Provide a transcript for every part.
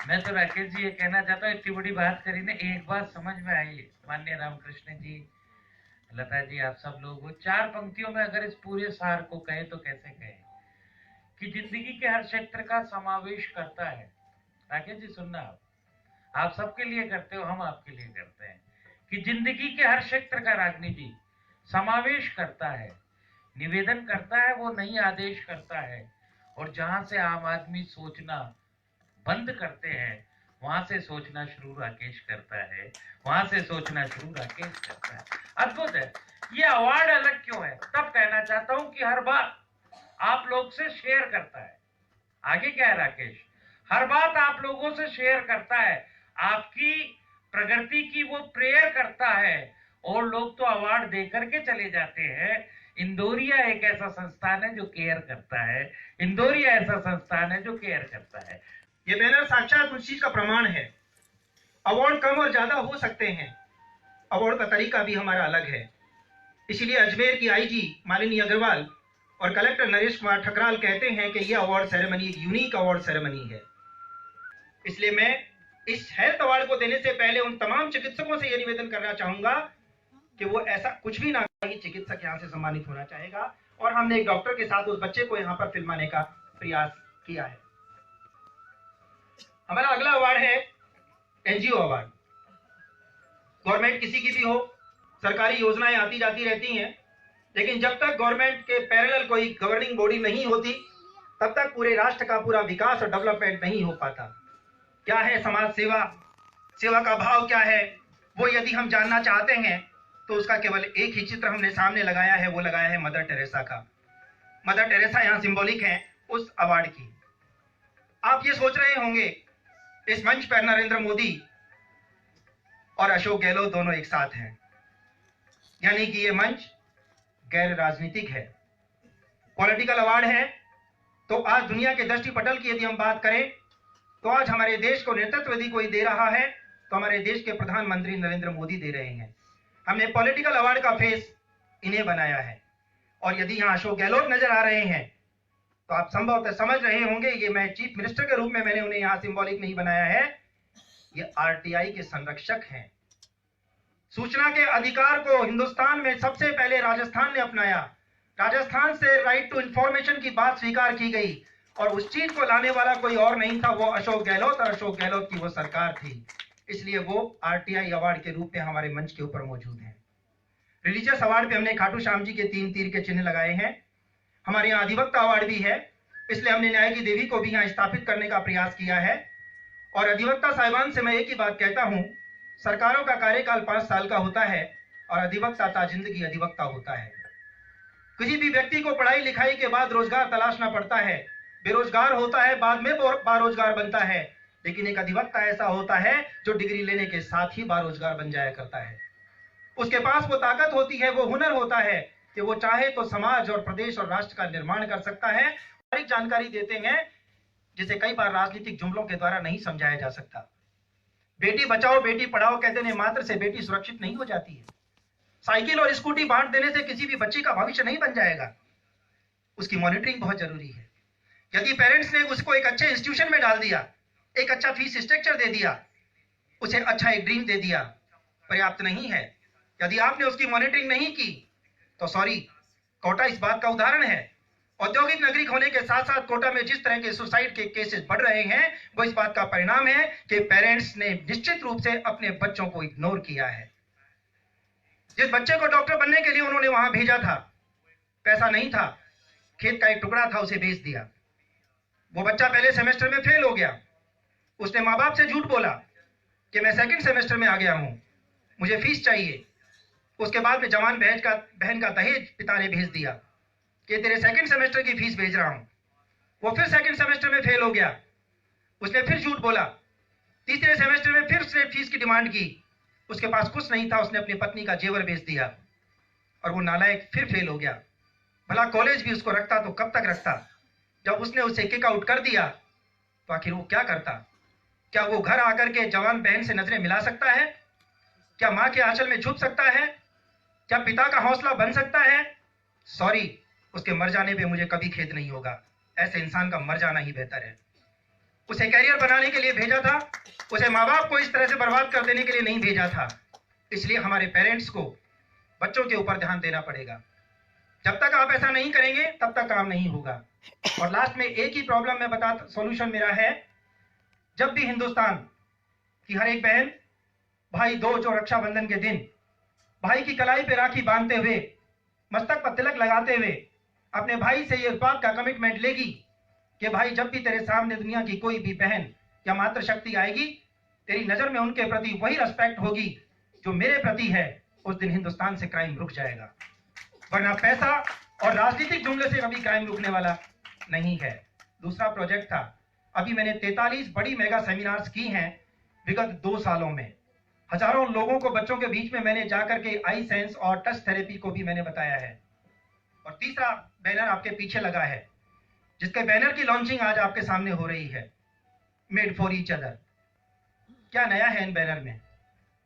मैं तो राकेश जी ये कहना चाहता हूँ, इतनी बड़ी बात करी ना, एक बात समझ में आई माननीय रामकृष्ण जी, लता जी, आप सब लोग, वो 4 पंक्तियों में अगर इस पूरे सार को कहे तो कैसे कहे कि जिंदगी के हर क्षेत्र का समावेश करता है। राकेश जी सुनना, आप सबके लिए करते हो, हम आपके लिए करते हैं कि जिंदगी के हर क्षेत्र का राजनीति समावेश करता है, निवेदन करता है, वो नई आदेश करता है, और जहां से आम आदमी सोचना बंद करते हैं, वहां से सोचना शुरू राकेश करता है, वहां से सोचना शुरू राकेश करता है। अद्भुत है। ये अवार्ड अलग क्यों है, तब कहना चाहता हूं कि हर बात आप लोग से शेयर करता है। आगे क्या है राकेश, हर बात आप लोगों से शेयर करता है, आपकी प्रगति की वो प्रेयर करता है, और लोग तो अवार्ड देकर के चले जाते हैं। इंदौरिया एक ऐसा संस्थान है जो केयर करता है, इंदौरिया ऐसा संस्थान है जो केयर करता है। ये बैनर साक्षात उस चीज का प्रमाण है। अवार्ड कम और ज्यादा हो सकते हैं, अवार्ड का तरीका भी हमारा अलग है। इसीलिए अजमेर की आईजी मालिनी अग्रवाल और कलेक्टर नरेश कुमार ठकराल कहते हैं कि यह अवार्ड सेरेमनी एक यूनिक अवार्ड सेरेमनी है। इसलिए मैं इस हेल्थ अवार्ड को देने से पहले उन तमाम चिकित्सकों से यह निवेदन करना चाहूंगा कि वो ऐसा कुछ भी ना करें, चिकित्सक यहाँ से सम्मानित होना चाहेगा, और हमने एक डॉक्टर के साथ उस बच्चे को यहाँ पर फिल्माने का प्रयास किया है। हमारा अगला अवार्ड है एनजीओ अवार्ड। गवर्नमेंट किसी की भी हो, सरकारी योजनाएं आती जाती रहती हैं, लेकिन जब तक गवर्नमेंट के पैरेलल कोई गवर्निंग बॉडी नहीं होती, तब तक पूरे राष्ट्र का पूरा विकास और डेवलपमेंट नहीं हो पाता। क्या है समाज सेवा, सेवा का भाव क्या है, वो यदि हम जानना चाहते हैं तो उसका केवल एक ही चित्र हमने सामने लगाया है, वो लगाया है मदर टेरेसा का। मदर टेरेसा यहाँ सिंबॉलिक है उस अवार्ड की। आप ये सोच रहे होंगे इस मंच पर नरेंद्र मोदी और अशोक गहलोत दोनों एक साथ हैं, यानी कि ये मंच गैर राजनीतिक है, पॉलिटिकल अवार्ड है। तो आज दुनिया के दृष्टि पटल की यदि हम बात करें तो आज हमारे देश को नेतृत्व यदि कोई दे रहा है तो हमारे देश के प्रधानमंत्री नरेंद्र मोदी दे रहे हैं। हमने पॉलिटिकल अवार्ड का फेस इन्हें बनाया है, और यदि यहाँ अशोक गहलोत नजर आ रहे हैं तो आप संभवतः समझ रहे होंगे ये मैं चीफ मिनिस्टर के रूप में मैंने उन्हें यहाँ सिंबॉलिक नहीं बनाया है, ये आरटीआई के संरक्षक हैं। सूचना के अधिकार को हिंदुस्तान में सबसे पहले राजस्थान ने अपनाया, राजस्थान से राइट टू इंफॉर्मेशन की बात स्वीकार की गई, और उस चीज को लाने वाला कोई और नहीं था, वो अशोक गहलोत और अशोक गहलोत की वो सरकार थी। इसलिए वो आरटीआई अवार्ड के रूप में हमारे मंच के ऊपर मौजूद है। रिलीजियस अवार्ड पे हमने खाटू श्याम जी के 3 तीर के चिन्ह लगाए हैं। हमारे यहाँ अधिवक्ता अवार्ड भी है, इसलिए हमने न्याय की देवी को भी यहाँ स्थापित करने का प्रयास किया है। और अधिवक्ता साहिबान से मैं एक ही बात कहता हूँ, सरकारों का कार्यकाल 5 साल का होता है और अधिवक्ता ताजिंदगी अधिवक्ता होता है। किसी भी व्यक्ति को पढ़ाई लिखाई के बाद रोजगार तलाशना पड़ता है, बेरोजगार होता है, बाद में बारोजगार बनता है, लेकिन एक अधिवक्ता ऐसा होता है जो डिग्री लेने के साथ ही बारोजगार बन जाया करता है। उसके पास वो ताकत होती है, वो हुनर होता है कि वो चाहे तो समाज और प्रदेश और राष्ट्र का निर्माण कर सकता है। और एक जानकारी देते हैं जिसे कई बार राजनीतिक जुमलों के द्वारा नहीं समझाया जा सकता। बेटी बचाओ बेटी पढ़ाओ कहते हैं मात्र से बेटी सुरक्षित नहीं हो जाती है। साइकिल और स्कूटी बांट देने से किसी भी बच्चे का भविष्य नहीं बन जाएगा, उसकी मॉनिटरिंग बहुत जरूरी है। यदि पेरेंट्स ने उसको एक अच्छे इंस्टीट्यूशन में डाल दिया, एक अच्छा फीस स्ट्रक्चर दे दिया, उसे अच्छा एक ड्रीम दे दिया, पर्याप्त नहीं है। यदि आपने उसकी मॉनिटरिंग नहीं की तो सॉरी, कोटा इस बात का उदाहरण है। औद्योगिक नगरी होने के साथ साथ कोटा में जिस तरह के सुसाइड के केसेस बढ़ रहे हैं, वो इस बात का परिणाम है कि पेरेंट्स ने निश्चित रूप से अपने बच्चों को इग्नोर किया है। जिस बच्चे को डॉक्टर बनने के लिए उन्होंने वहां भेजा था, पैसा नहीं था, खेत का एक टुकड़ा था, उसे बेच दिया। वो बच्चा पहले सेमेस्टर में फेल हो गया, उसने माँ बाप से झूठ बोला कि मैं सेकंड सेमेस्टर में आ गया हूं, मुझे फीस चाहिए। उसके बाद में जवान बहन का दहेज पिता ने भेज दिया कि तेरे सेकंड सेमेस्टर की फीस भेज रहा हूं। वो फिर सेकंड सेमेस्टर में फेल हो गया, उसने फिर झूठ बोला। तीसरे सेमेस्टर में फिर उसने फीस की डिमांड की, उसके पास कुछ नहीं था, उसने अपनी पत्नी का जेवर बेच दिया, और वो नालायक फिर फेल हो गया। भला कॉलेज भी उसको रखता तो कब तक रखता। जब उसने उसे किक आउट कर दिया तो आखिर वो क्या करता। क्या वो घर आकर के जवान बहन से नजरें मिला सकता है? क्या माँ के आंचल में छुप सकता है? क्या पिता का हौसला बन सकता है? सॉरी, उसके मर जाने पे मुझे कभी खेद नहीं होगा, ऐसे इंसान का मर जाना ही बेहतर है। उसे कैरियर बनाने के लिए भेजा था, उसे माँ बाप को इस तरह से बर्बाद कर देने के लिए नहीं भेजा था। इसलिए हमारे पेरेंट्स को बच्चों के ऊपर ध्यान देना पड़ेगा। जब तक आप ऐसा नहीं करेंगे तब तक काम नहीं होगा। और लास्ट में एक ही प्रॉब्लम मैं बता, सॉल्यूशन मेरा है, जब भी हिंदुस्तान की हर एक बहन भाई दूज और रक्षाबंधन के दिन भाई की कलाई पे राखी बांधते हुए, मस्तक पर तिलक लगाते हुए अपने भाई से ये बात का कमिटमेंट लेगी कि भाई जब भी तेरे सामने दुनिया की कोई भी बहन या मातृशक्ति आएगी, तेरी नजर में उनके प्रति वही रिस्पेक्ट होगी जो मेरे प्रति है, उस दिन हिंदुस्तान से क्राइम रुक जाएगा। वरना पैसा और राजनीतिक जुमले से कभी क्राइम रुकने वाला नहीं है। दूसरा प्रोजेक्ट था, अभी मैंने 43 बड़ी मेगा सेमिनार्स की हैं विगत 2 सालों में। हजारों लोगों को बच्चों के बीच में मैंने जाकर के आई सेंस और टच थेरेपी को भी मैंने बताया है। और तीसरा बैनर आपके पीछे लगा है, जिसके बैनर की लॉन्चिंग आज आपके सामने हो रही है, मेड फॉर ईच अदर। क्या नया है इन बैनर में?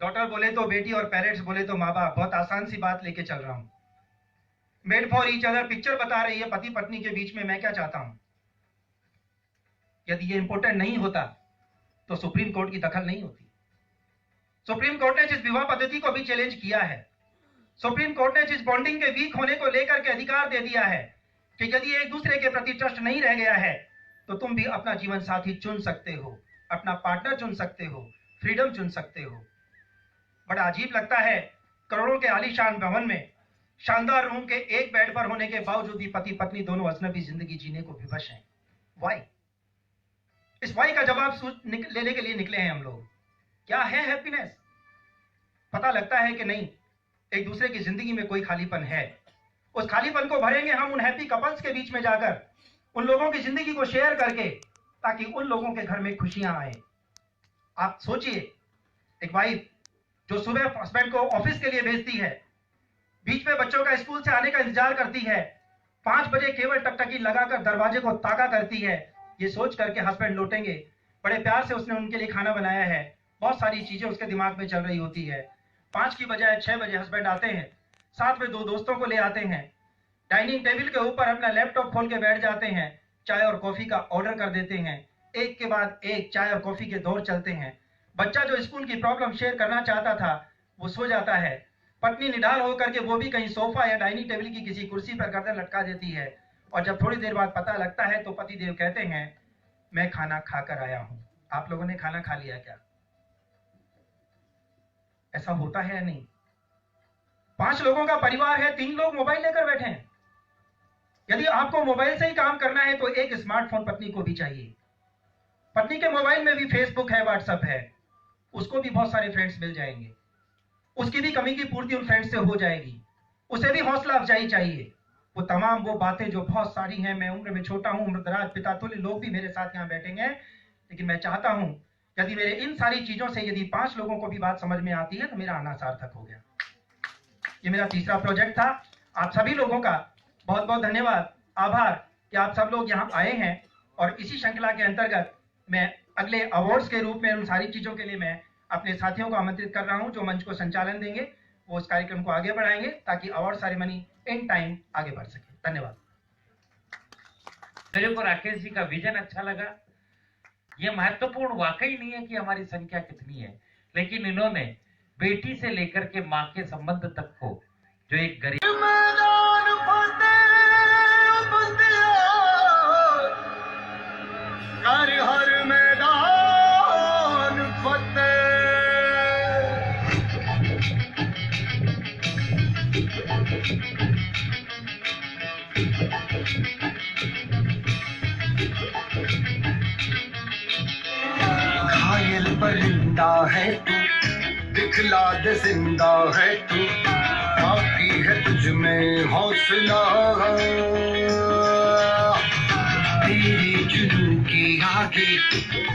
डॉटर बोले तो बेटी और पेरेंट्स बोले तो माँ बाप। बहुत आसान सी बात लेके चल रहा हूं। Made for each other picture बता रही है पति पत्नी के बीच में मैं क्या चाहता हूं। यदि ये इंपॉर्टेंट नहीं होता तो सुप्रीम कोर्ट की दखल नहीं होती। सुप्रीम कोर्ट ने जिस विवाह पद्धति को भी चैलेंज किया है, सुप्रीम कोर्ट ने जिस बॉन्डिंग के वीक होने को लेकर के अधिकार दे दिया है कि यदि एक दूसरे के प्रति ट्रस्ट नहीं रह गया है तो तुम भी अपना जीवन साथी चुन सकते हो, अपना पार्टनर चुन सकते हो, फ्रीडम चुन सकते हो। बड़ा अजीब लगता है, करोड़ों के आलीशान भवन में शानदार रूम के एक बेड पर होने के बावजूद भी पति पत्नी दोनों अजनबी जिंदगी जीने को विवश हैं। वाई? इस वाई का जवाब लेने के लिए निकले हैं हम लोग। क्या है हैप्पीनेस? पता लगता है कि नहीं, एक दूसरे की जिंदगी में कोई खालीपन है। उस खालीपन को भरेंगे हम उन हैप्पी कपल्स के बीच में जाकर, उन लोगों की जिंदगी को शेयर करके, ताकि उन लोगों के घर में खुशियां आए। आप सोचिए, एक वाइफ जो सुबह हस्बैंड को ऑफिस के लिए भेजती है, बीच में बच्चों का स्कूल से आने का इंतजार करती है, 5 बजे केवल टकटकी लगाकर दरवाजे को ताका करती है, ये सोच करके हस्बैंड लौटेंगे, बड़े प्यार से उसने उनके लिए खाना बनाया है, बहुत सारी चीजें उसके दिमाग में चल रही होती है। 5 की बजाय 6 बजे हस्बैंड आते हैं, साथ में 2 दोस्तों को ले आते हैं, डाइनिंग टेबल के ऊपर अपना लैपटॉप खोल के बैठ जाते हैं, चाय और कॉफी का ऑर्डर कर देते हैं, एक के बाद एक चाय और कॉफी के दौर चलते हैं। बच्चा जो स्कूल की प्रॉब्लम शेयर करना चाहता था वो सो जाता है, पत्नी निढाल होकर के वो भी कहीं सोफा या डाइनिंग टेबल की किसी कुर्सी पर गर्दन लटका देती है, और जब थोड़ी देर बाद पता लगता है तो पति देव कहते हैं मैं खाना खाकर आया हूं। आप लोगों ने खाना खा लिया क्या? ऐसा होता है या नहीं? 5 लोगों का परिवार है, 3 लोग मोबाइल लेकर बैठे हैं। यदि आपको मोबाइल से ही काम करना है तो एक स्मार्टफोन पत्नी को भी चाहिए। पत्नी के मोबाइल में भी फेसबुक है, व्हाट्सएप है, उसको भी बहुत सारे फ्रेंड्स मिल जाएंगे, उसकी भी कमी की पूर्ति उन फ्रेंड्स से हो जाएगी, उसे भी हौसला अफजाई चाहिए। वो तमाम वो बातें जो बहुत सारी हैं, मैं उम्र में छोटा हूं, उम्रदराज पिता तुल्य लोग भी मेरे साथ यहाँ बैठेंगे, लेकिन मैं चाहता हूं यदि मेरे इन सारी चीजों से यदि 5 लोगों को भी बात समझ में आती है तो मेरा आना सार्थक हो गया। ये मेरा तीसरा प्रोजेक्ट था। आप सभी लोगों का बहुत बहुत धन्यवाद, आभार कि आप सब लोग यहाँ आए हैं। और इसी श्रृंखला के अंतर्गत मैं अगले अवार्ड्स के रूप में उन सारी चीजों के लिए मैं अपने साथियों को आमंत्रित कर रहा हूं जो मंच को संचालन देंगे, वो इस कार्यक्रम को आगे बढ़ाएंगे ताकि अवार्ड सेरेमनी इन टाइम आगे बढ़ सके। धन्यवाद। मेरे को राकेश जी का विजन अच्छा लगा। ये महत्वपूर्ण वाकई नहीं है कि हमारी संख्या कितनी है, लेकिन इन्होंने बेटी से लेकर के माँ के संबंध तक को जो एक गरीब हर मैदान फतेह, घायल परिंदा है तू, दिखला दे जिंदा है तू, बाकी है तुझ में हौसला, तेरे जुनून के आगे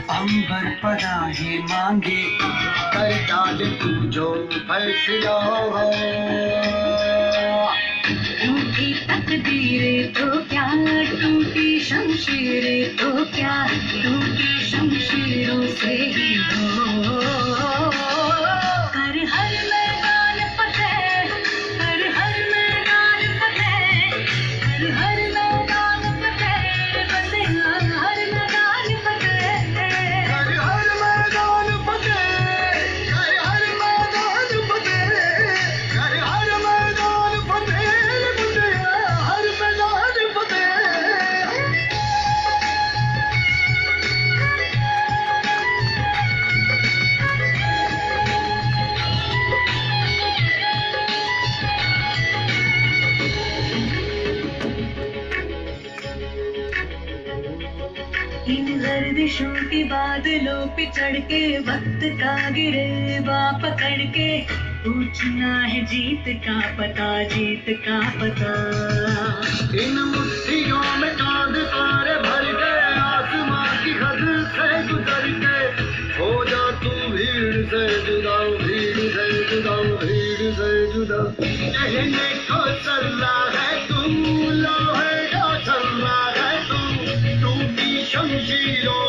अंबर पनाहे मांगे, कर डाल तू जो फैसला। टूटी तकदीरें तो क्या, टूटी शमशीरें तो क्या, टूटी शमशीरों से ही हो कर हर मैदान फतेह, कर हर मैदान फतेह, कर हर मैदान फतेह, फतेह हर मैदान फतेह। ख्वाहिशों की बादलों पे चढ़ के वक्त का गिरेबा पकड़ के पूछना है जीत का पता, जीत का पता। इन मुट्ठियों में चांद तारे भर गए, आसमां की हद से गुजर के हो जा तू भीड़ से जुदा, भीड़ से जुदा, भीड़ से जुदा। कहने को चला है तू, लोहे का चला है तू, टूटी शमशीरों